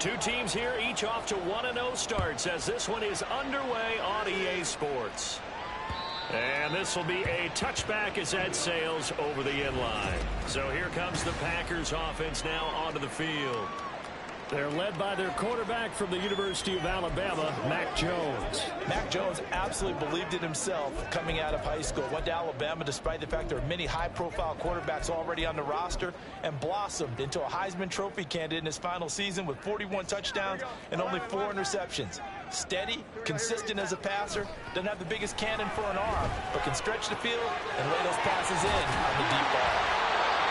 Two teams here, each off to 1-0 starts as this one is underway on EA Sports. And this will be a touchback as that sails over the inline. So here comes the Packers offense now onto the field. They're led by their quarterback from the University of Alabama, Mac Jones. Mac Jones absolutely believed in himself coming out of high school. Went to Alabama despite the fact there are many high-profile quarterbacks already on the roster and blossomed into a Heisman Trophy candidate in his final season with 41 touchdowns and only 4 interceptions. Steady, consistent as a passer, doesn't have the biggest cannon for an arm, but can stretch the field and lay those passes in on the deep ball.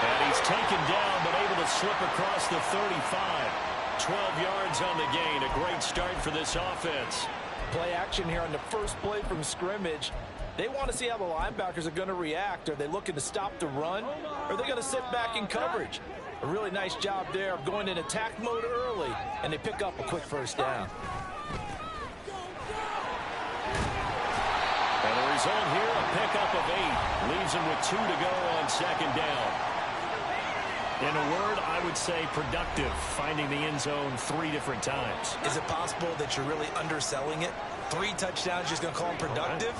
And he's taken down but able to slip across the 35. 12 yards on the gain. A great start for this offense. Play action here on the first play from scrimmage. They want to see how the linebackers are going to react. Are they looking to stop the run? Or are they going to sit back in coverage? A really nice job there of going in attack mode early, and they pick up a quick first down. And the result here, a pickup of 8. Leaves them with 2 to go on second down. In a word, I would say productive, finding the end zone 3 different times. Is it possible that you're really underselling it? 3 touchdowns, just going to call him productive?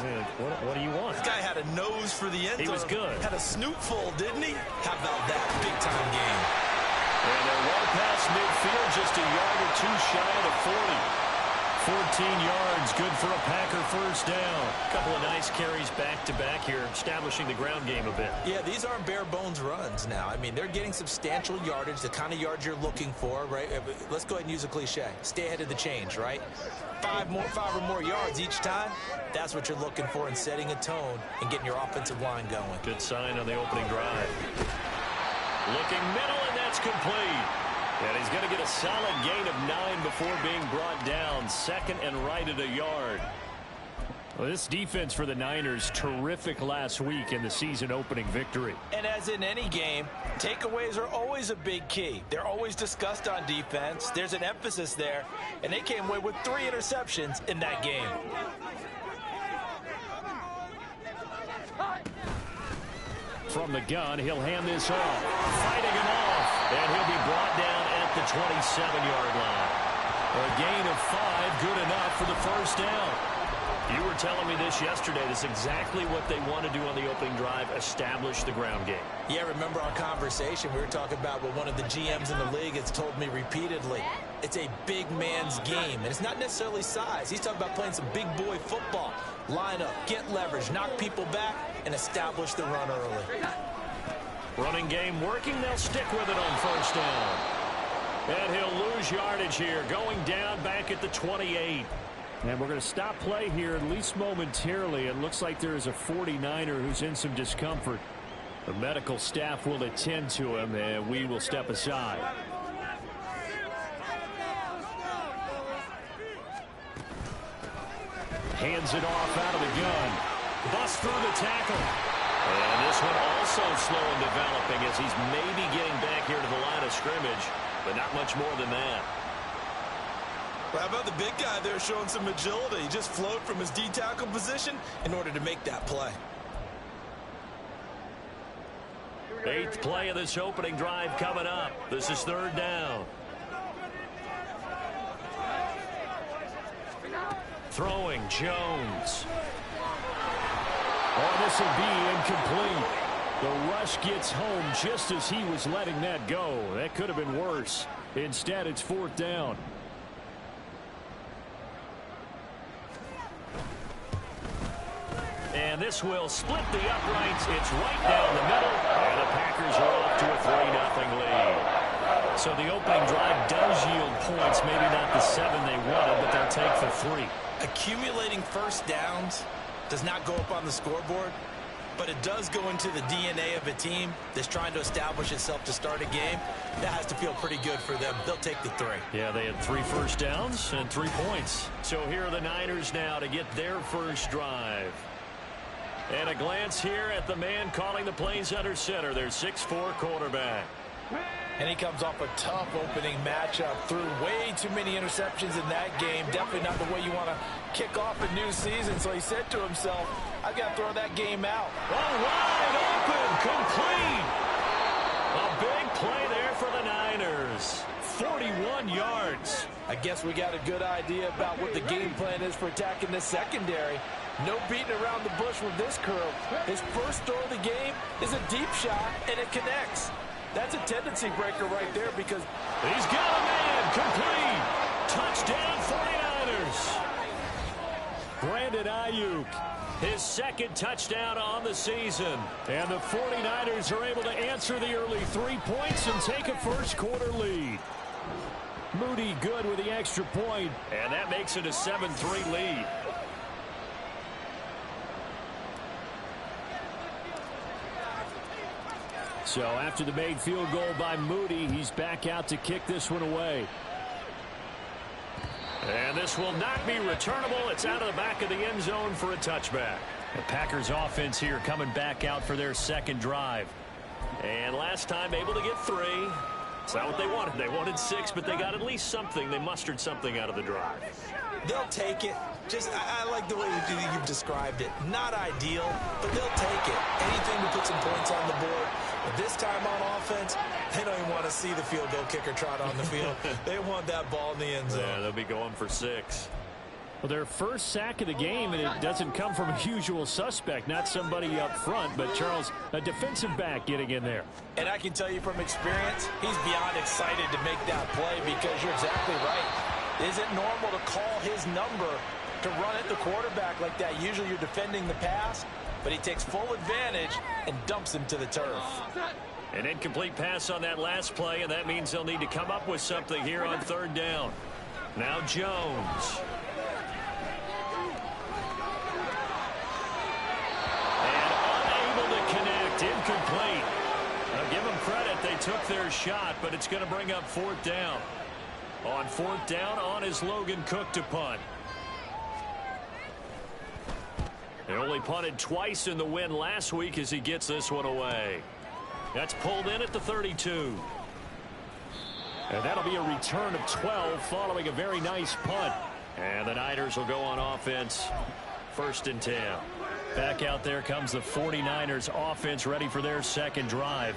What do you want? This guy had a nose for the end zone. He was good. Had a snootful, didn't he? How about that big-time game? And they're well past midfield, just a yard or 2 shy of the 40. 14 yards, good for a Packer first down. A couple of nice carries back-to-back here, establishing the ground game a bit. Yeah, these aren't bare-bones runs now. I mean, they're getting substantial yardage, the kind of yards you're looking for, right? Let's go ahead and use a cliche. Stay ahead of the change, right? 5 or more yards each time, that's what you're looking for in setting a tone and getting your offensive line going. Good sign on the opening drive. Looking middle, and that's complete. And he's going to get a solid gain of 9 before being brought down. Second and right at a yard. Well, this defense for the Niners, terrific last week in the season-opening victory. And as in any game, takeaways are always a big key. They're always discussed on defense. There's an emphasis there, and they came away with 3 interceptions in that game. From the gun, he'll hand this off. Fighting him off, and he'll be brought down at the 27-yard line. A gain of 5, good enough for the first down. You were telling me this yesterday. This is exactly what they want to do on the opening drive, establish the ground game. Yeah, remember our conversation? We were talking about what one of the GMs in the league has told me repeatedly. It's a big man's game, and it's not necessarily size. He's talking about playing some big boy football. Line up, get leverage, knock people back, and establish the run early. Running game working. They'll stick with it on first down. And he'll lose yardage here, going down back at the 28. And we're going to stop play here, at least momentarily. It looks like there is a 49er who's in some discomfort. The medical staff will attend to him, and we will step aside. Hands it off out of the gun. Bust through the tackle. And this one also slow in developing as he's maybe getting back here to the line of scrimmage, but not much more than that. How about the big guy there showing some agility? He just flowed from his D-tackle position in order to make that play. 8th play of this opening drive coming up. This is 3rd down. Throwing Jones. Oh, this will be incomplete. The rush gets home just as he was letting that go. That could have been worse. Instead, it's 4th down. And this will split the uprights. It's right down the middle. And the Packers are off to a 3-0 lead. So the opening drive does yield points. Maybe not the 7 they wanted, but they'll take the 3. Accumulating first downs does not go up on the scoreboard, but it does go into the DNA of a team that's trying to establish itself to start a game. That has to feel pretty good for them. They'll take the 3. Yeah, they had 3 first downs and 3 points. So here are the Niners now to get their first drive. And a glance here at the man calling the plays under center, their 6'4" quarterback. And he comes off a tough opening matchup. Threw way too many interceptions in that game. Definitely not the way you want to kick off a new season. So he said to himself, I got to throw that game out. Oh, wide open, complete. A big play there for the Niners. 41 yards. I guess we got a good idea about what the game plan is for attacking this secondary. No beating around the bush with this curl. His first throw of the game is a deep shot, and it connects. That's a tendency breaker right there because he's got a man. Complete. Touchdown 49ers. Brandon Ayuk, his second touchdown on the season. And the 49ers are able to answer the early 3 points and take a first quarter lead. Moody good with the extra point, and that makes it a 7-3 lead. So after the made field goal by Moody, he's back out to kick this one away. And this will not be returnable. It's out of the back of the end zone for a touchback. The Packers offense here coming back out for their second drive. And last time able to get 3. It's not what they wanted. They wanted 6, but they got at least something. They mustered something out of the drive. They'll take it. I like the way you've described it. Not ideal, but they'll take it. Anything to put some points on the board. But this time on offense, they don't even want to see the field goal kicker trot on the field. They want that ball in the end zone. Yeah, they'll be going for 6. Well, their first sack of the game, and it doesn't come from a usual suspect, not somebody up front, but Charles, a defensive back getting in there. And I can tell you from experience, he's beyond excited to make that play because you're exactly right. Is it normal to call his number to run at the quarterback like that? Usually you're defending the pass, but he takes full advantage and dumps him to the turf. An incomplete pass on that last play, and that means they'll need to come up with something here on third down. Now Jones. Incomplete. I'll give them credit. They took their shot, but it's going to bring up fourth down. On fourth down, on is Logan Cook to punt. They only punted twice in the win last week as he gets this one away. That's pulled in at the 32. And that'll be a return of 12 following a very nice punt. And the Niners will go on offense. 1st and 10. Back out there comes the 49ers offense ready for their second drive.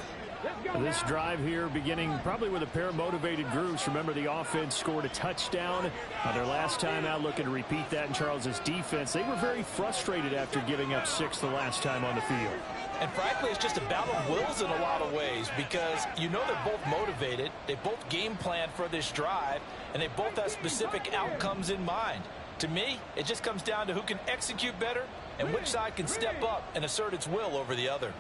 This drive here beginning probably with a pair of motivated groups. Remember, the offense scored a touchdown on their last time out, looking to repeat that in Charles's defense. They were very frustrated after giving up 6 the last time on the field. And frankly, it's just a battle of wills in a lot of ways because you know they're both motivated. They both game plan for this drive, and they both have specific outcomes in mind. To me, it just comes down to who can execute better and which side can step up and assert its will over the other.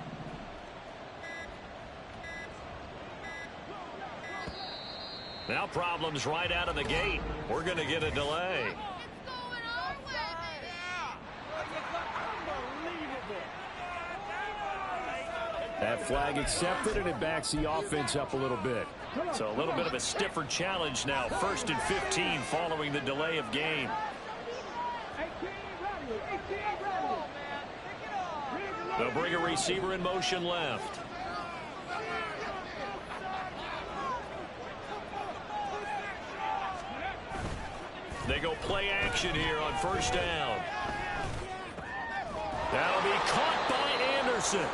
Now problems right out of the gate. We're going to get a delay. That flag accepted, and it backs the offense up a little bit. So a little bit of a stiffer challenge now. 1st and 15 following the delay of game. They'll bring a receiver in motion left. They go play action here on 1st down. That'll be caught by Anderson.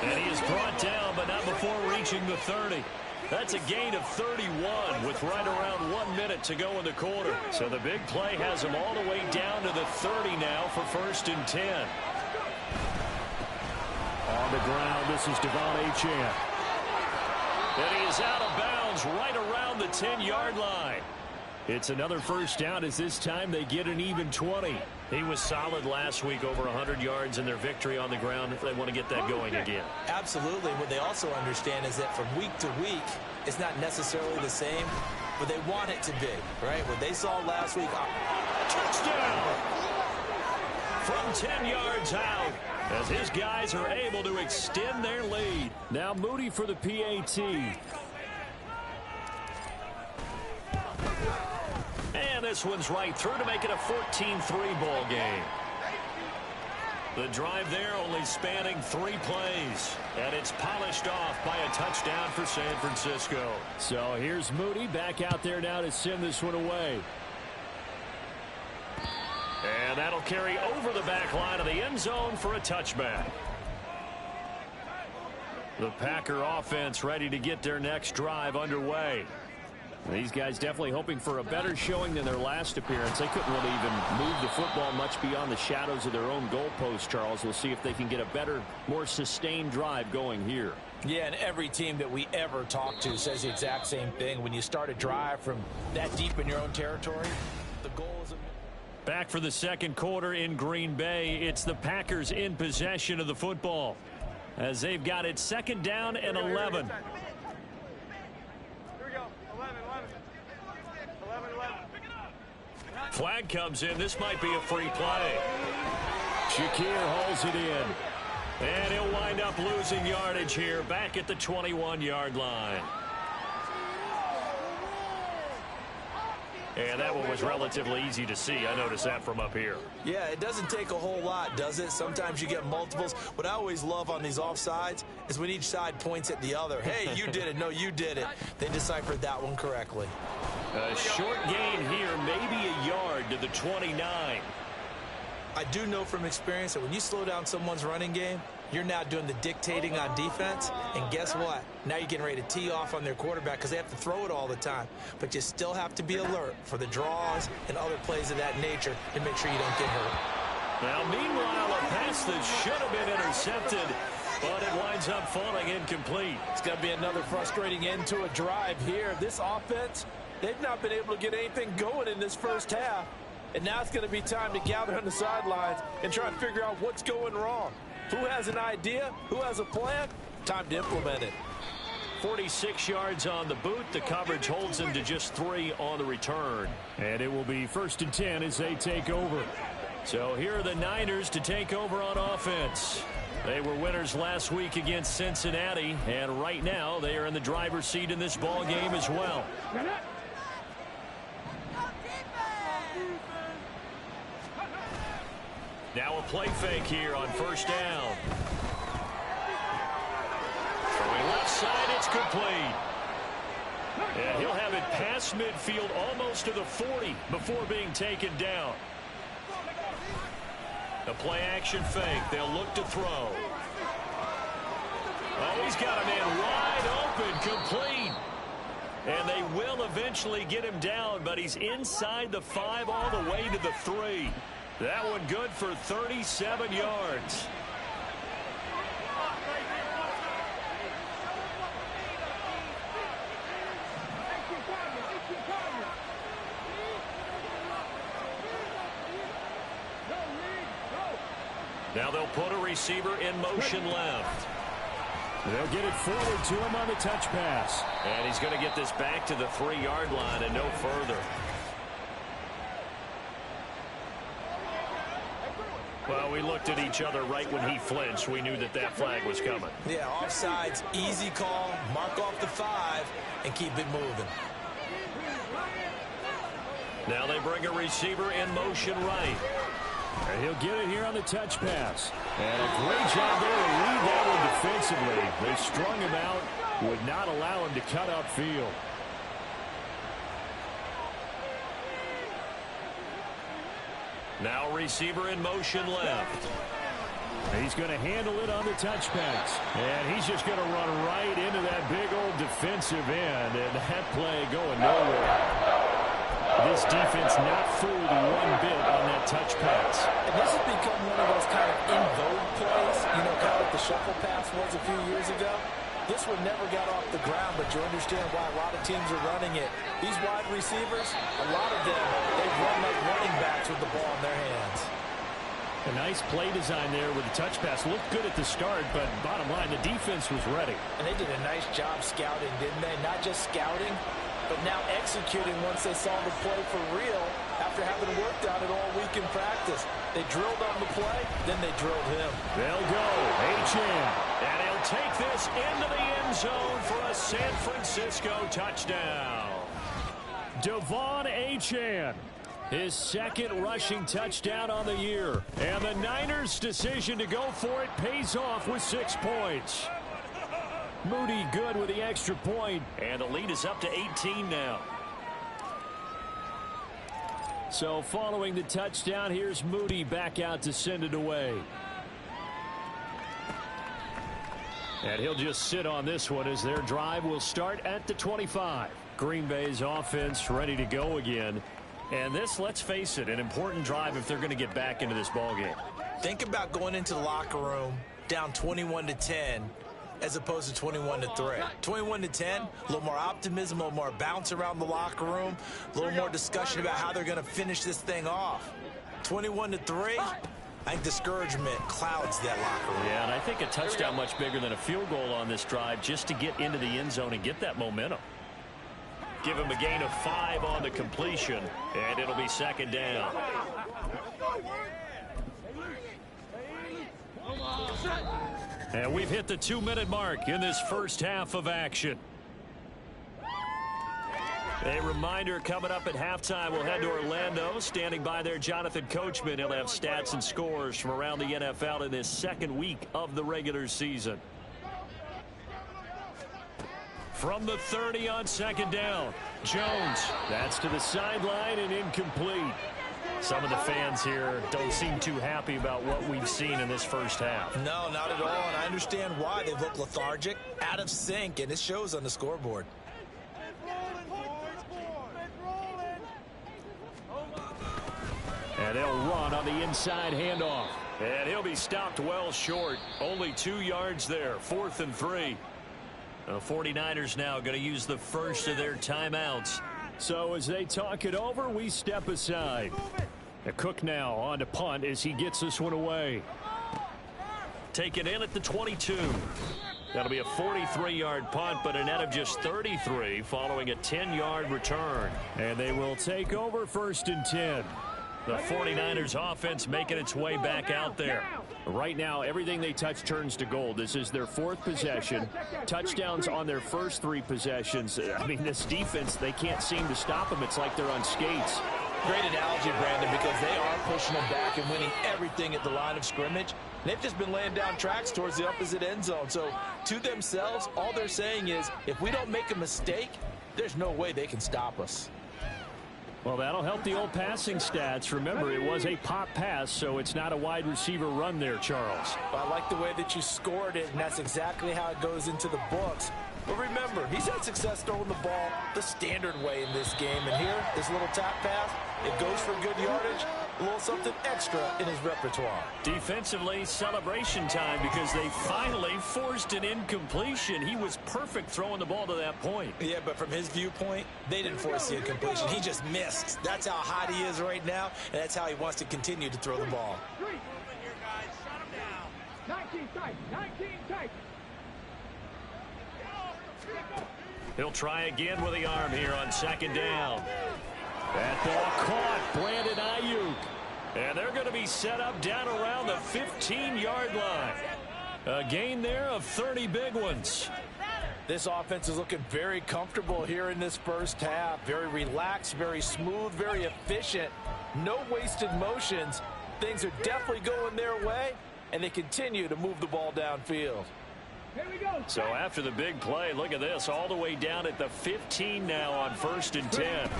And he is brought down, but not before reaching the 30. That's a gain of 31 with right around 1 minute to go in the quarter. So the big play has him all the way down to the 30 now for 1st and 10. On the ground, this is Devon Achane. And he is out of bounds right around the 10-yard line. It's another 1st down as this time they get an even 20. He was solid last week, over 100 yards in their victory on the ground if they want to get that going again. Absolutely. What they also understand is that from week to week, it's not necessarily the same, but they want it to be, right? What they saw last week. Touchdown! From 10 yards out, as his guys are able to extend their lead. Now Moody for the PAT. And this one's right through to make it a 14-3 ball game. The drive there only spanning 3 plays. And it's polished off by a touchdown for San Francisco. So here's Moody back out there now to send this one away. And that'll carry over the back line of the end zone for a touchback. The Packer offense ready to get their next drive underway. These guys definitely hoping for a better showing than their last appearance. They couldn't really even move the football much beyond the shadows of their own goalpost, Charles. We'll see if they can get a better, more sustained drive going here. Yeah, and every team that we ever talk to says the exact same thing. When you start a drive from that deep in your own territory, the goal is... Back for the second quarter in Green Bay. It's the Packers in possession of the football as they've got it second down and 11. Flag comes in. This might be a free play. Shakir holds it in. And he'll wind up losing yardage here back at the 21-yard line. And that one was relatively easy to see. I noticed that from up here. Yeah, it doesn't take a whole lot, does it? Sometimes you get multiples. What I always love on these offsides is when each side points at the other. Hey, you did it. No, you did it. They deciphered that one correctly. A short gain here, maybe a yard to the 29. I do know from experience that when you slow down someone's running game, you're now doing the dictating on defense. And guess what? Now you're getting ready to tee off on their quarterback because they have to throw it all the time. But you still have to be alert for the draws and other plays of that nature to make sure you don't get hurt. Now, meanwhile, a pass that should have been intercepted, but it winds up falling incomplete. It's going to be another frustrating end to a drive here. This offense, they've not been able to get anything going in this first half. And now it's going to be time to gather on the sidelines and try and figure out what's going wrong. Who has an idea? Who has a plan? Time to implement it. 46 yards on the boot. The coverage holds him to just 3 on the return. And it will be 1st and 10 as they take over. So here are the Niners to take over on offense. They were winners last week against Cincinnati, and right now they are in the driver's seat in this ball game as well. Now a play fake here on 1st down. Throwing left side, it's complete. And he'll have it past midfield almost to the 40 before being taken down. A play action fake. They'll look to throw. Oh, he's got a man wide open, complete. And they will eventually get him down, but he's inside the 5 all the way to the 3. That one good for 37 yards. Now they'll put a receiver in motion left. They'll get it forward to him on the touch pass. And he's going to get this back to the 3-yard line and no further. Well, we looked at each other right when he flinched. We knew that that flag was coming. Yeah, offsides, easy call, mark off the 5, and keep it moving. Now they bring a receiver in motion right. And he'll get it here on the touch pass. And a great job there to lead that one defensively. They strung him out, would not allow him to cut upfield. Now receiver in motion left. He's going to handle it on the touch pass. And he's just going to run right into that big old defensive end. And that play going nowhere. This defense not fooled one bit on that touch pass. And this has become one of those kind of in vogue plays, you know, kind of like the shuffle pass was a few years ago. This one never got off the ground, but you understand why a lot of teams are running it. These wide receivers, a lot of them, they run like running backs with the ball in their hands. A nice play design there with the touch pass. Looked good at the start, but bottom line, the defense was ready. And they did a nice job scouting, didn't they? Not just scouting, but now executing once they saw the play for real after having worked on it all week in practice. They drilled on the play, then they drilled him. They'll go. Achane. And he'll take this into the end zone for a San Francisco touchdown. Devon Achane. His second rushing touchdown on the year. And the Niners' decision to go for it pays off with 6 points. Moody good with the extra point. And the lead is up to 18 now. So following the touchdown, here's Moody back out to send it away. And he'll just sit on this one as their drive will start at the 25. Green Bay's offense ready to go again. And this, let's face it, an important drive if they're going to get back into this ballgame. Think about going into the locker room down 21-10 as opposed to 21-3. 21-10, a little more optimism, a little more bounce around the locker room, a little more discussion about how they're going to finish this thing off. 21-3, I think discouragement clouds that locker room. Yeah, and I think a touchdown much bigger than a field goal on this drive just to get into the end zone and get that momentum. Give him a gain of 5 on the completion, and it'll be second down. And we've hit the 2-minute mark in this first half of action. A reminder coming up at halftime, we'll head to Orlando. Standing by there, Jonathan Coachman. He'll have stats and scores from around the NFL in this second week of the regular season. From the 30 on second down, Jones. That's to the sideline and incomplete. Some of the fans here don't seem too happy about what we've seen in this first half. No, not at all, and I understand why. They look lethargic, out of sync, and it shows on the scoreboard. And they'll run on the inside handoff. And he'll be stopped well short. Only 2 yards there, 4th and 3. The 49ers now going to use the first of their timeouts. So as they talk it over, we step aside. The Cook now on to punt as he gets this one away. Take it in at the 22. That'll be a 43-yard punt, but a net of just 33 following a 10-yard return. And they will take over 1st and 10. The 49ers offense making its way back out there. Right now, everything they touch turns to gold. This is their 4th possession. Touchdowns on their first 3 possessions. I mean, this defense, they can't seem to stop them. It's like they're on skates. Great analogy, Brandon, because they are pushing them back and winning everything at the line of scrimmage. They've just been laying down tracks towards the opposite end zone. So, to themselves, all they're saying is, if we don't make a mistake, there's no way they can stop us. Well, that'll help the old passing stats. Remember, it was a pop pass, so it's not a wide receiver run there, Charles. I like the way that you scored it, and that's exactly how it goes into the books. But remember, he's had success throwing the ball the standard way in this game. And here, this little tap pass, it goes for good yardage, a little something extra in his repertoire. Defensively, celebration time because they finally forced an incompletion. He was perfect throwing the ball to that point. Yeah, but from his viewpoint, they didn't force the incompletion. He just missed. That's how hot he is right now, and that's how he wants to continue to throw the ball. 19 tight, 19 tight. He'll try again with the arm here on second down. That ball caught. Brandon Ayuk. And they're going to be set up down around the 15-yard line. A gain there of 30 big ones. This offense is looking very comfortable here in this first half. Very relaxed, very smooth, very efficient. No wasted motions. Things are definitely going their way, and they continue to move the ball downfield. So after the big play, look at this, all the way down at the 15 now on 1st and 10.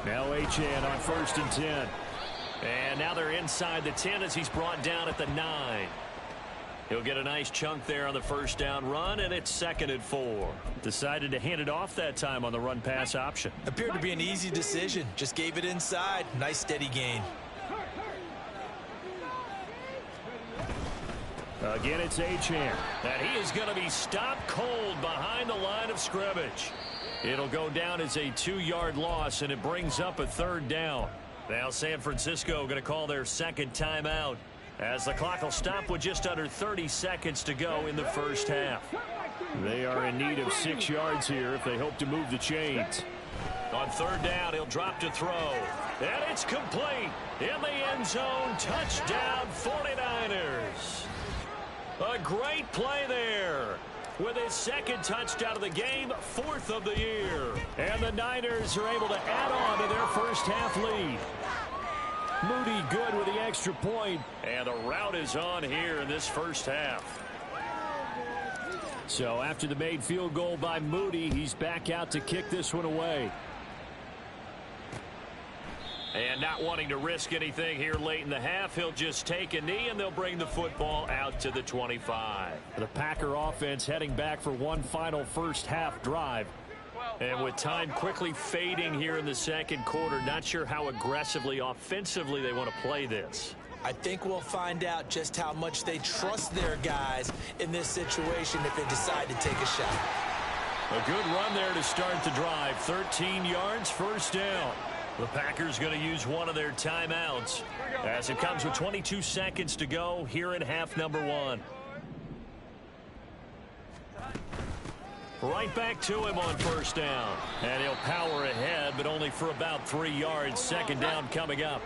Now Achane on 1st and 10. And now they're inside the 10 as he's brought down at the 9. He'll get a nice chunk there on the first down run, and it's 2nd and 4. Decided to hand it off that time on the run-pass option. Appeared to be an easy decision. Just gave it inside. Nice steady gain. Again, it's Achane. And he is going to be stopped cold behind the line of scrimmage. It'll go down as a 2-yard loss, and it brings up a 3rd down. Now San Francisco going to call their second timeout as the clock will stop with just under 30 seconds to go in the first half. They are in need of 6 yards here if they hope to move the chains. On 3rd down, he'll drop to throw. And it's complete. In the end zone, touchdown 49ers. A great play there. With his 2nd touchdown of the game, 4th of the year. And the Niners are able to add on to their first half lead. Moody good with the extra point. And the route is on here in this first half. So after the made field goal by Moody, he's back out to kick this one away. And not wanting to risk anything here late in the half, he'll just take a knee, and they'll bring the football out to the 25. The Packer offense heading back for one final first half drive. And with time quickly fading here in the second quarter, not sure how aggressively, offensively they want to play this. I think we'll find out just how much they trust their guys in this situation if they decide to take a shot. A good run there to start the drive. 13 yards, first down. The Packers going to use one of their timeouts as it comes with 22 seconds to go here in half number one. Right back to him on first down. And he'll power ahead, but only for about 3 yards. Second down coming up.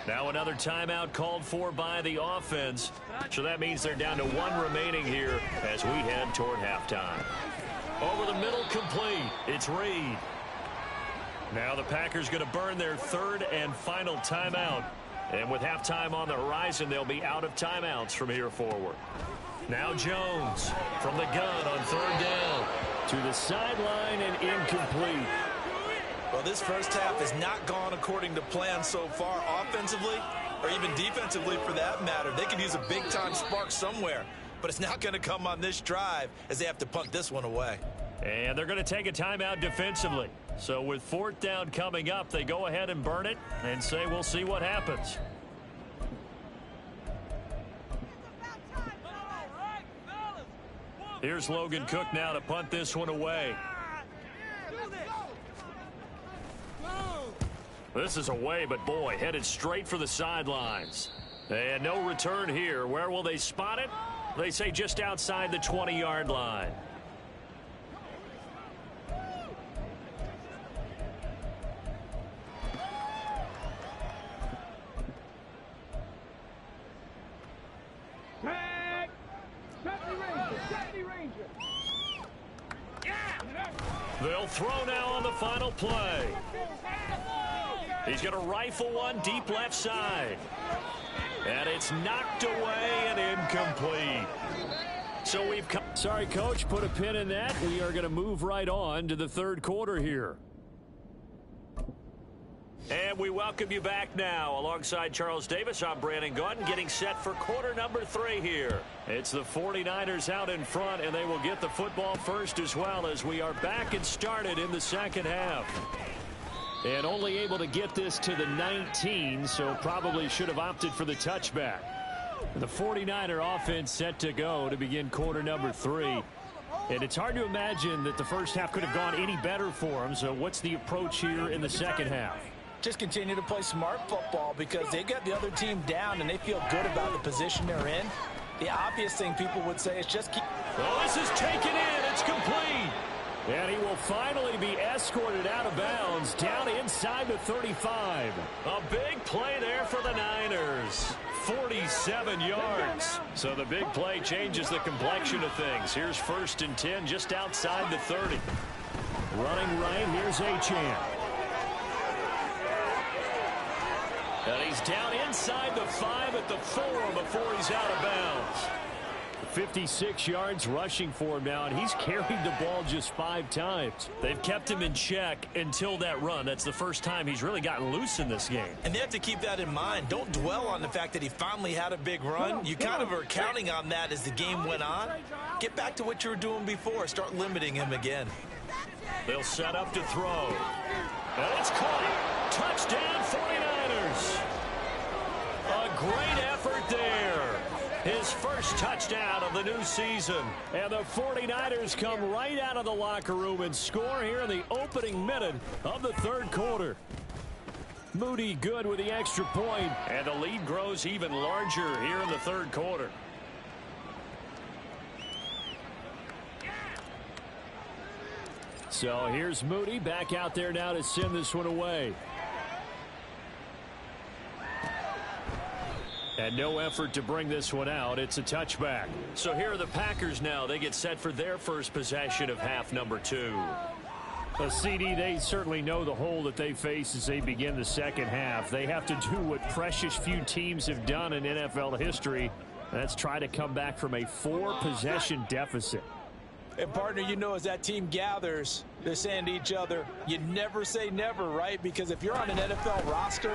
Now another timeout called for by the offense. So that means they're down to one remaining here as we head toward halftime. Over the middle, complete. It's Reed. Now the Packers going to burn their third and final timeout. And with halftime on the horizon, they'll be out of timeouts from here forward. Now Jones from the gun on third down. To the sideline and incomplete. Well, this first half has not gone according to plan so far offensively or even defensively for that matter. They could use a big-time spark somewhere, but it's not going to come on this drive as they have to punt this one away. And they're going to take a timeout defensively. So with fourth down coming up, they go ahead and burn it and say we'll see what happens. Here's Logan Cook now to punt this one away. This is away, but boy, headed straight for the sidelines. And no return here. Where will they spot it? They say just outside the 20-yard line. Tag! Safety Ranger! They'll throw now on the final play. He's going to rifle one deep left side. And it's knocked away and incomplete. So we've come. Sorry, Coach, put a pin in that. We are going to move right on to the third quarter here. And we welcome you back now. Alongside Charles Davis, I'm Brandon Gaudin, getting set for quarter number 3 here. It's the 49ers out in front, and they will get the football first as well as we are back and started in the second half. And only able to get this to the 19, so probably should have opted for the touchback. The 49er offense set to go to begin quarter number 3. And it's hard to imagine that the first half could have gone any better for them. So what's the approach here in the second half? Just continue to play smart football because they got the other team down and they feel good about the position they're in. The obvious thing people would say is just keep. Well, this is taken in. It's complete. And he will finally be escorted out of bounds down inside the 35. A big play there for the Niners. 47 yards. So the big play changes the complexion of things. Here's 1st and 10 just outside the 30. Running right, here's Achane. And he's down inside the 5 at the 4 before he's out of bounds. 56 yards rushing for him now, and he's carried the ball just 5 times. They've kept him in check until that run. That's the first time he's really gotten loose in this game. And they have to keep that in mind. Don't dwell on the fact that he finally had a big run. You kind of are counting on that as the game went on. Get back to what you were doing before. Start limiting him again. They'll set up to throw. And it's caught. Touchdown 49ers. A great effort there. His first touchdown of the new season. And the 49ers come right out of the locker room and score here in the opening minute of the third quarter. Moody good with the extra point. And the lead grows even larger here in the third quarter. So here's Moody back out there now to send this one away. And no effort to bring this one out. It's a touchback. So here are the Packers now. They get set for their first possession of half number 2. A CD, they certainly know the hole that they face as they begin the second half. They have to do what precious few teams have done in NFL history. That's try to come back from a 4-possession deficit. And, partner, you know, as that team gathers, they're saying to each other, you never say never, right? Because if you're on an NFL roster,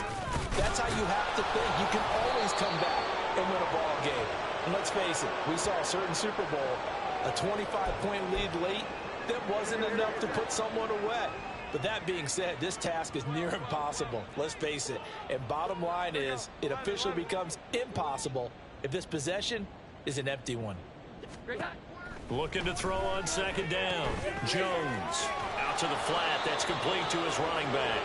that's how you have to think. You can always come back and win a ball game. And let's face it, we saw a certain Super Bowl, a 25-point lead late, that wasn't enough to put someone away. But that being said, this task is near impossible. Let's face it. And bottom line is, it officially becomes impossible if this possession is an empty one. Looking to throw on second down. Jones out to the flat. That's complete to his running back.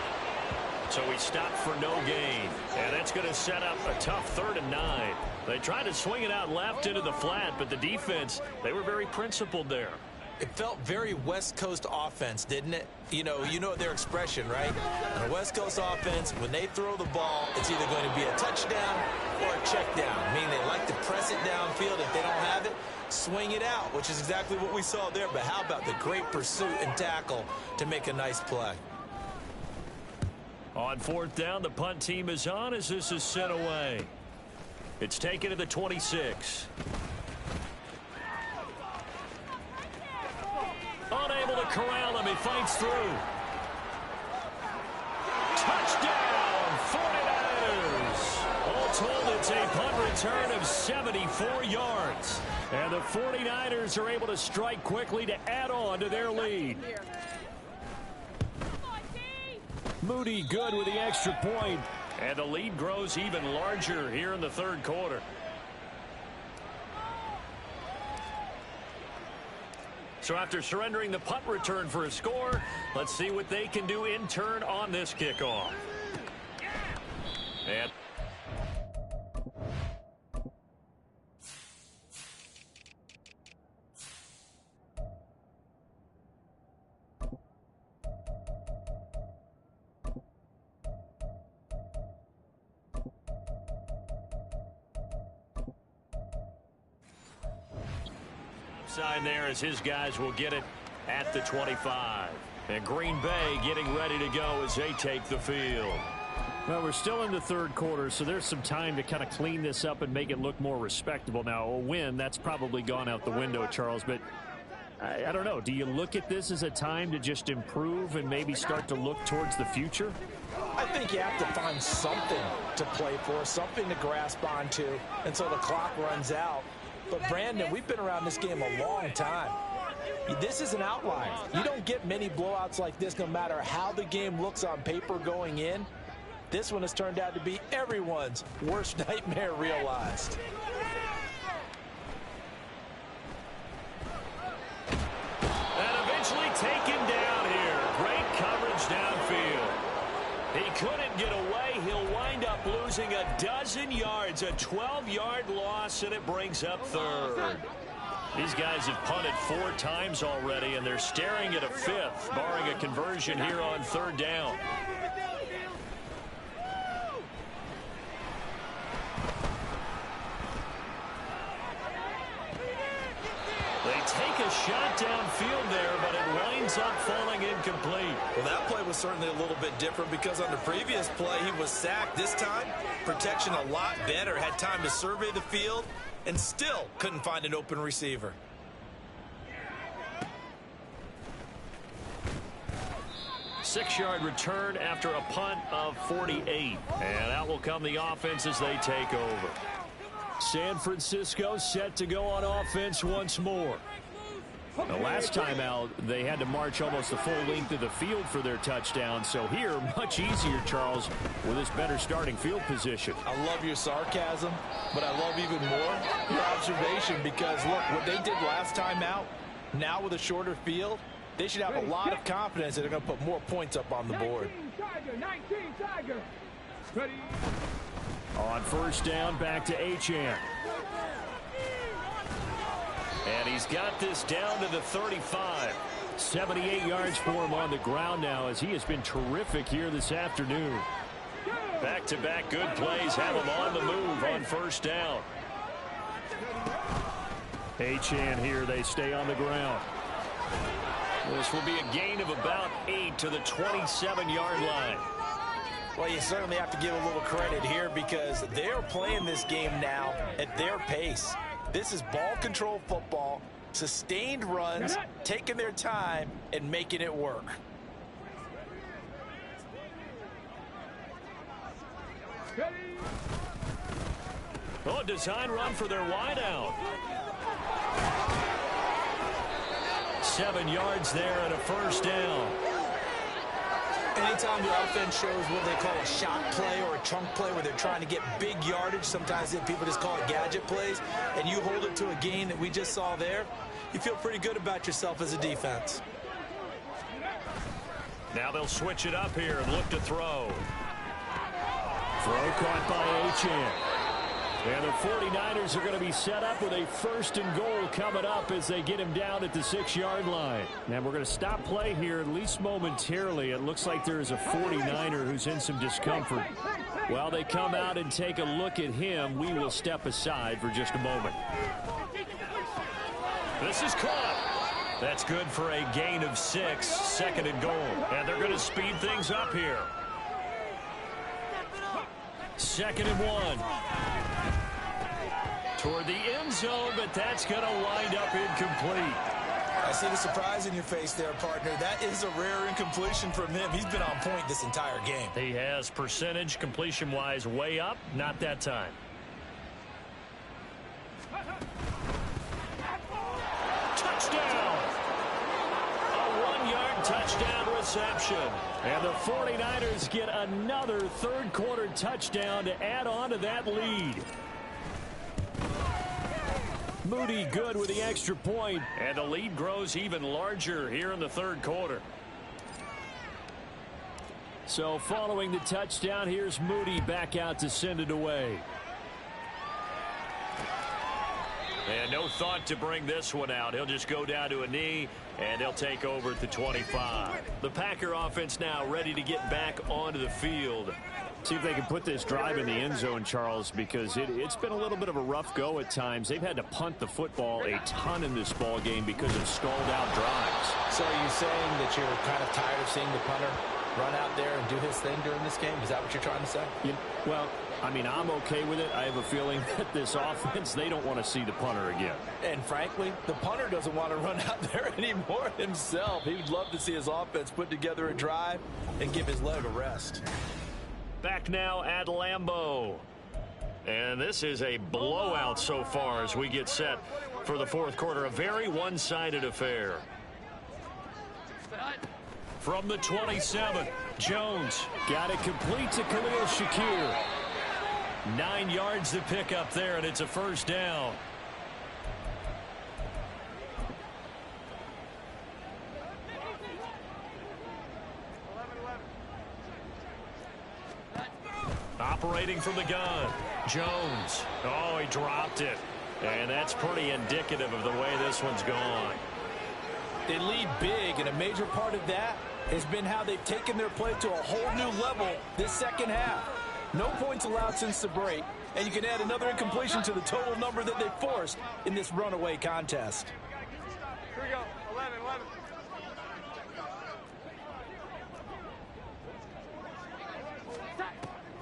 So he stopped for no gain. And that's going to set up a tough 3rd and 9. They tried to swing it out left into the flat, but the defense, they were very principled there. It felt very West Coast offense, didn't it? You know their expression, right? On a West Coast offense, when they throw the ball, it's either going to be a touchdown or a check down. Meaning they like to press it downfield. If they don't have it, swing it out, which is exactly what we saw there. But how about the great pursuit and tackle to make a nice play? On 4th down, the punt team is on as this is sent away. It's taken to the 26. Unable to corral him. He fights through. Touchdown, 49ers. All told, it's a punt return of 74 yards. And the 49ers are able to strike quickly to add on to their lead. Moody good with the extra point. And the lead grows even larger here in the 3rd quarter. So after surrendering the punt return for a score, let's see what they can do in turn on this kickoff. And sign there as his guys will get it at the 25. And Green Bay getting ready to go as they take the field. Well, we're still in the 3rd quarter, so there's some time to kind of clean this up and make it look more respectable. Now, a win, that's probably gone out the window, Charles, but I don't know. Do you look at this as a time to just improve and maybe start to look towards the future? I think you have to find something to play for, something to grasp onto until the clock runs out. But, Brandon, we've been around this game a long time. This is an outlier. You don't get many blowouts like this no matter how the game looks on paper going in. This one has turned out to be everyone's worst nightmare realized. And eventually taken down here. Great coverage downfield. He couldn't get away. He'll wind up losing a dozen yards, a 12-yard loss, and it brings up 3rd. These guys have punted 4 times already, and they're staring at a 5th, barring a conversion here on 3rd down. They take a shot downfield there, but it winds up falling incomplete. Well, that play was certainly a little bit different because on the previous play, he was sacked. This time, protection a lot better, had time to survey the field, and still couldn't find an open receiver. Six-yard return after a punt of 48. And out will come the offense as they take over. San Francisco set to go on offense once more. The last time out, they had to march almost the full length of the field for their touchdown. So here, much easier, Charles, with this better starting field position. I love your sarcasm, but I love even more your observation because, look, what they did last time out, now with a shorter field, they should have a lot of confidence that they're going to put more points up on the board. 19 Tiger. Ready. On 1st down, back to Achane. And he's got this down to the 35. 78 yards for him on the ground now as he has been terrific here this afternoon. Back-to-back good plays have him on the move on 1st down. Achane here, they stay on the ground. This will be a gain of about 8 to the 27-yard line. Well, you certainly have to give a little credit here because they're playing this game now at their pace. This is ball control football. Sustained runs, taking their time, and making it work. Oh, design run for their wideout. 7 yards there and a first down. Anytime the offense shows what they call a shot play or a chunk play where they're trying to get big yardage, sometimes people just call it gadget plays, and you hold it to a gain that we just saw there, you feel pretty good about yourself as a defense. Now they'll switch it up here and look to throw. Throw caught by Achane. And the 49ers are going to be set up with a 1st and goal coming up as they get him down at the 6-yard line. And we're going to stop play here, at least momentarily. It looks like there is a 49er who's in some discomfort. While they come out and take a look at him, we will step aside for just a moment. This is caught. That's good for a gain of 6, 2nd and goal. And they're going to speed things up here. 2nd and 1. Toward the end zone, but that's going to wind up incomplete. I see the surprise in your face there, partner. That is a rare incompletion from him. He's been on point this entire game. He has percentage completion-wise way up, not that time. Touchdown! A 1-yard touchdown reception. And the 49ers get another third-quarter touchdown to add on to that lead. Moody good with the extra point. And the lead grows even larger here in the third quarter. So following the touchdown, here's Moody back out to send it away. And no thought to bring this one out. He'll just go down to a knee, and he'll take over at the 25. The Packer offense now ready to get back onto the field. See if they can put this drive in the end zone, Charles, because it's been a little bit of a rough go at times. They've had to punt the football a ton in this ball game because of stalled-out drives. So are you saying that you're kind of tired of seeing the punter run out there and do his thing during this game? Is that what you're trying to say? Well, I mean, I'm okay with it. I have a feeling that this offense, they don't want to see the punter again. And frankly, the punter doesn't want to run out there anymore himself. He would love to see his offense put together a drive and give his leg a rest. Back now at Lambeau. And this is a blowout so far as we get set for the fourth quarter. A very one-sided affair. From the 27, Jones. Got it complete to Khalil Shakir. 9 yards to pick up there, and it's a first down. Operating from the gun, Jones. Oh, he dropped it. And that's pretty indicative of the way this one's gone. They lead big, and a major part of that has been how they've taken their play to a whole new level this second half. No points allowed since the break, and you can add another incompletion to the total number that they forced in this runaway contest. Here we go. 11.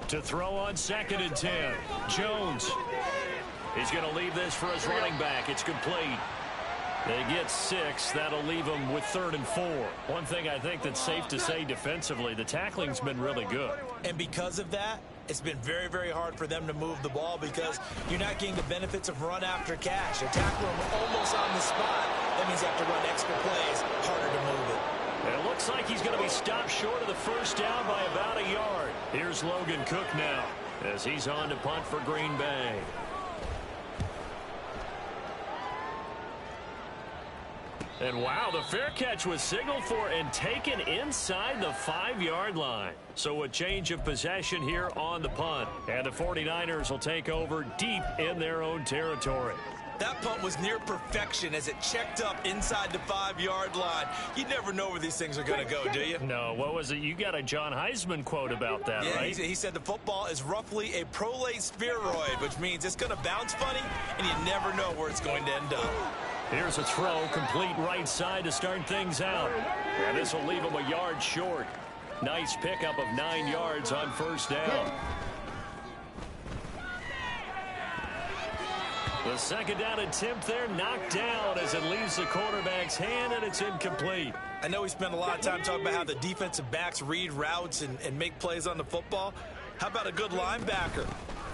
To throw on 2nd and 10. Jones. He's going to leave this for his running back. It's complete. They get 6. That'll leave them with 3rd and 4. One thing I think that's safe to say defensively, the tackling's been really good. And because of that, it's been very, very hard for them to move the ball because you're not getting the benefits of run after catch. They tackle them almost on the spot. That means they have to run extra plays, harder to move it. And it looks like he's going to be stopped short of the first down by about a yard. Here's Logan Cook now as he's on to punt for Green Bay. And wow, the fair catch was signaled for and taken inside the 5-yard line. So a change of possession here on the punt. And the 49ers will take over deep in their own territory. That punt was near perfection as it checked up inside the 5-yard line. You never know where these things are going to go, do you? No, what was it? You got a John Heisman quote about that, yeah, right? He said the football is roughly a prolate spheroid, which means it's going to bounce funny, and you never know where it's going to end up. Here's a throw, complete right side to start things out. And this will leave him a yard short. Nice pickup of 9 yards on first down. The second down attempt there knocked down as it leaves the quarterback's hand, and it's incomplete. I know we spent a lot of time talking about how the defensive backs read routes and make plays on the football. How about a good linebacker?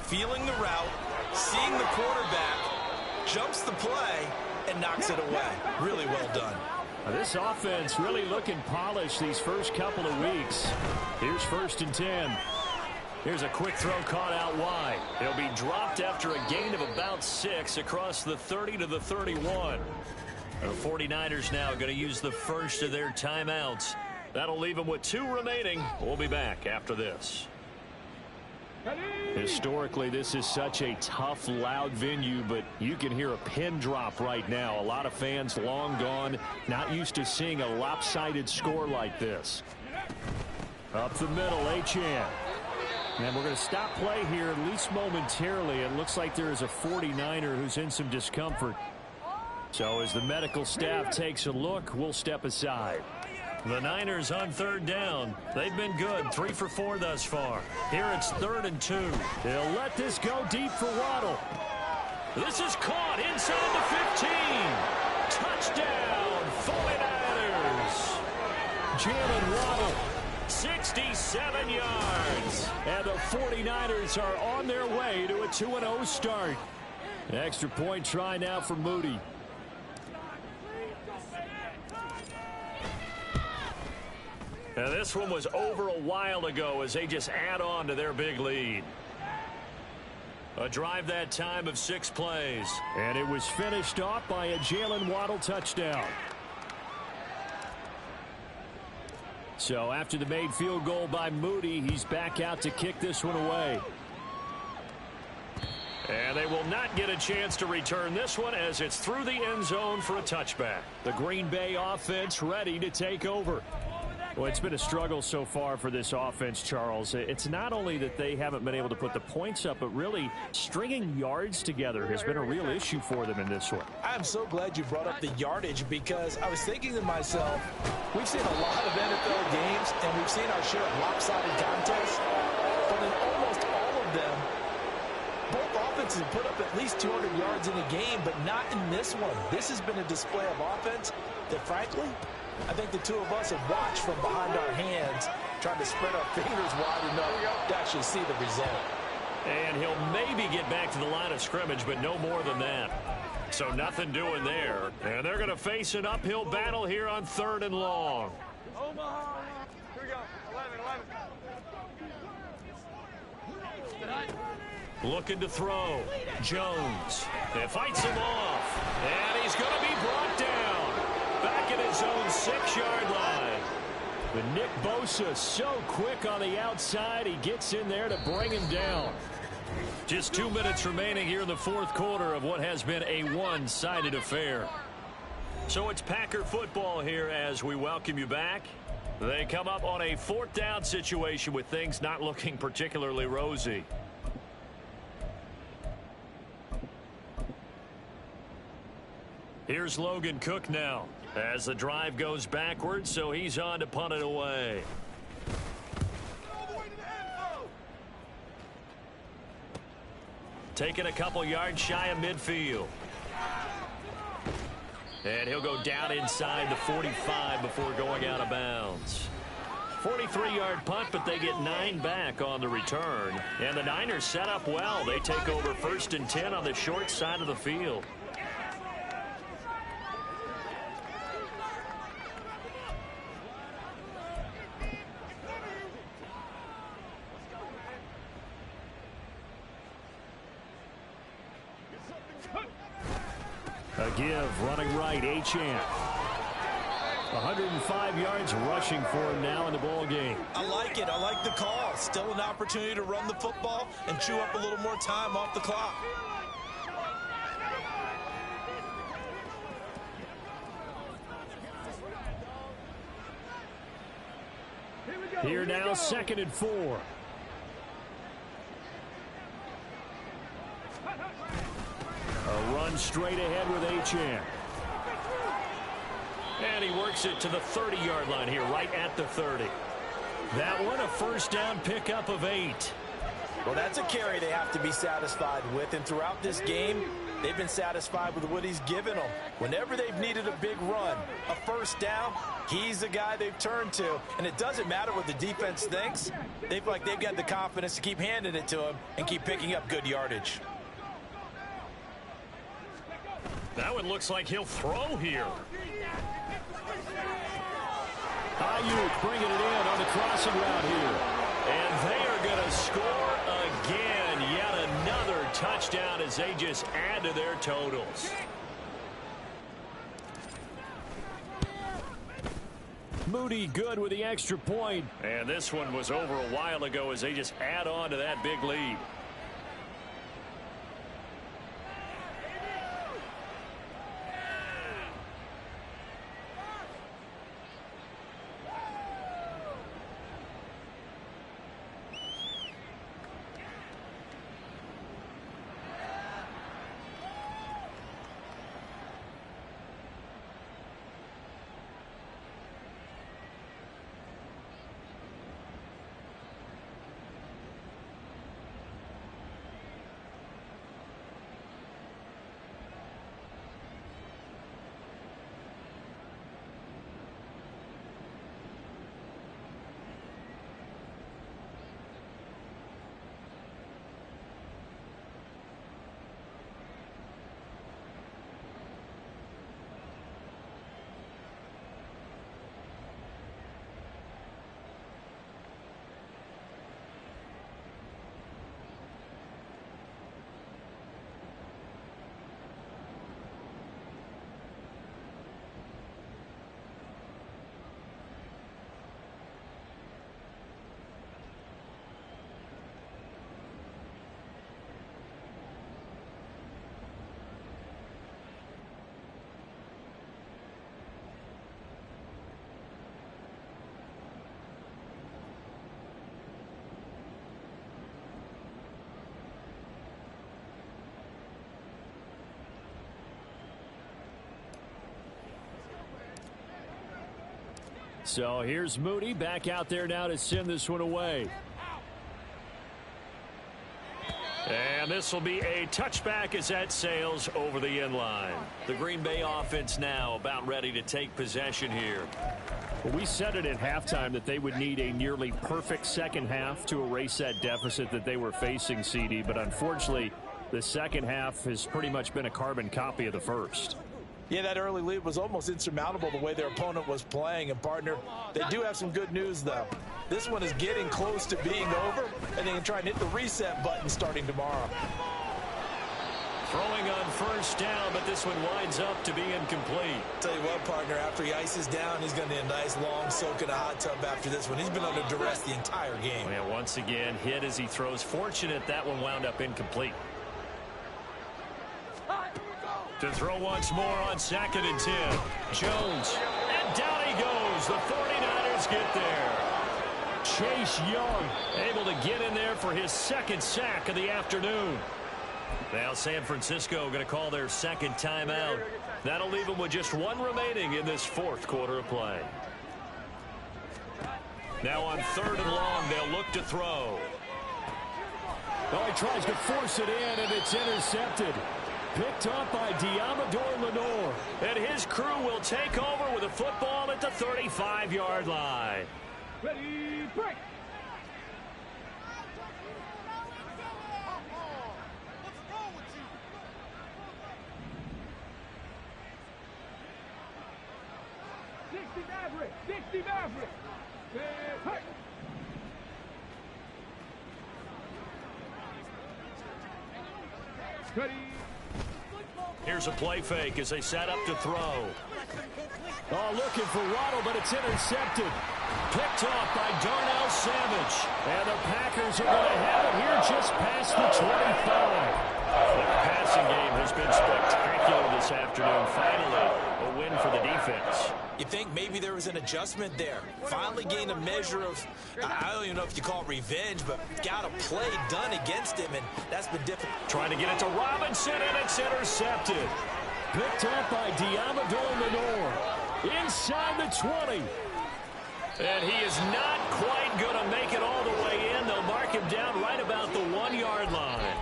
Feeling the route, seeing the quarterback, jumps the play, and knocks it away. Really well done. This offense really looking polished these first couple of weeks. Here's 1st and 10. Here's a quick throw caught out wide. He'll be dropped after a gain of about 6 across the 30 to the 31. The 49ers now going to use the first of their timeouts. That'll leave them with 2 remaining. We'll be back after this. Historically, this is such a tough, loud venue, but you can hear a pin drop right now. A lot of fans long gone, not used to seeing a lopsided score like this. Up the middle, Achane. And we're going to stop play here, at least momentarily. It looks like there is a 49er who's in some discomfort. So as the medical staff takes a look, we'll step aside. The Niners on 3rd down. They've been good, 3 for 4 thus far. Here it's 3rd and 2. They'll let this go deep for Waddle. This is caught inside the 15. Touchdown, 49ers. Jalen Waddle. 67 yards. And the 49ers are on their way to a 2-0 start. Extra point try now for Moody. Now this one was over a while ago as they just add on to their big lead. A drive that time of 6 plays. And it was finished off by a Jalen Waddle touchdown. So after the made field goal by Moody, he's back out to kick this one away. And they will not get a chance to return this one as it's through the end zone for a touchback. The Green Bay offense ready to take over. Well, it's been a struggle so far for this offense, Charles. It's not only that they haven't been able to put the points up, but really stringing yards together has been a real issue for them in this one. I'm so glad you brought up the yardage because I was thinking to myself, we've seen a lot of NFL games and we've seen our share of lopsided contests, but in almost all of them, both offenses put up at least 200 yards in a game, but not in this one. This has been a display of offense that, frankly, I think the two of us have watched from behind our hands, trying to spread our fingers wide enough to actually see the result. And he'll maybe get back to the line of scrimmage, but no more than that. So nothing doing there. And they're going to face an uphill battle here on 3rd and long. Omaha. Here we go. 11. Looking to throw. Jones. It fights him off. And he's going to be brought down. Back at his own 6-yard line. But Nick Bosa so quick on the outside. He gets in there to bring him down. Just 2 minutes remaining here in the 4th quarter of what has been a one-sided affair. So it's Packer football here as we welcome you back. They come up on a 4th down situation with things not looking particularly rosy. Here's Logan Cook now as the drive goes backwards, so he's on to punt it away. Taking a couple yards shy of midfield. And he'll go down inside the 45 before going out of bounds. 43-yard punt, but they get 9 back on the return. And the Niners set up well. They take over 1st and 10 on the short side of the field. A give, running right, Achane. 105 yards rushing for him now in the ball game. I like it. I like the call. Still an opportunity to run the football and chew up a little more time off the clock. Here now, 2nd and 4. A run straight ahead with Achane. And he works it to the 30-yard line here, right at the 30. That one, a 1st down pickup of 8. Well, that's a carry they have to be satisfied with. And throughout this game, They've been satisfied with what he's given them. Whenever they've needed a big run, a first down, he's the guy they've turned to. And it doesn't matter what the defense thinks. They feel like they've got the confidence to keep handing it to him and keep picking up good yardage. That one looks like he'll throw here. Ayuk bringing it in on the crossing route here. And they are going to score again. Yet another touchdown as they just add to their totals. Moody good with the extra point. And this one was over a while ago as they just add on to that big lead. So here's Moody back out there now to send this one away. And this will be a touchback as that sails over the end line. The Green Bay offense now about ready to take possession here. Well, we said it at halftime that they would need a nearly perfect second half to erase that deficit that they were facing, CD. But unfortunately, the second half has pretty much been a carbon copy of the first. Yeah, that early lead was almost insurmountable the way their opponent was playing. And, partner, they do have some good news, though. This one is getting close to being over, and they can try and hit the reset button starting tomorrow. Throwing on first down, but this one winds up to be incomplete. Tell you what, partner, after he ices down, he's going to need a nice long soak in a hot tub after this one. He's been under duress the entire game. Yeah, once again, hit as he throws. Fortunate that one wound up incomplete. To throw once more on 2nd and 10. Jones. And down he goes. The 49ers get there. Chase Young able to get in there for his second sack of the afternoon. Now San Francisco going to call their second timeout. That'll leave them with just one remaining in this fourth quarter of play. Now on 3rd and long, they'll look to throw. Oh, he tries to force it in, and it's intercepted. Picked up by Diamador Lenore. And his crew will take over with a football at the 35-yard line. Ready, break. Dixie Maverick, Dixie Maverick. Hey. Ready. Here's a play fake as they set up to throw. Oh, looking for Waddle, but it's intercepted. Picked off by Darnell Savage. And the Packers are going to have it here just past the 25. The passing game has been spectacular this afternoon. Finally, a win for the defense. You think maybe there was an adjustment there. Finally gained a measure of, I don't even know if you call it revenge, but got a play done against him, and that's been difficult. Trying to get it to Robinson, and it's intercepted. Picked up by Diamador Lenore. Inside the 20. And he is not quite going to make it all the way in. They'll mark him down right about the 1-yard line.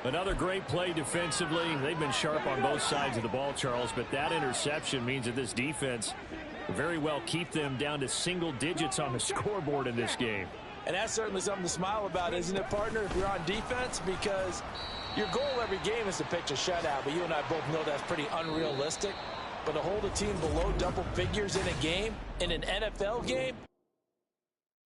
Another great play defensively. They've been sharp on both sides of the ball, Charles, but that interception means that this defense very well keep them down to single digits on the scoreboard in this game. And that's certainly something to smile about, isn't it, partner, if you're on defense? Because your goal every game is to pitch a shutout, but you and I both know that's pretty unrealistic. But to hold a team below double figures in a game, in an NFL game,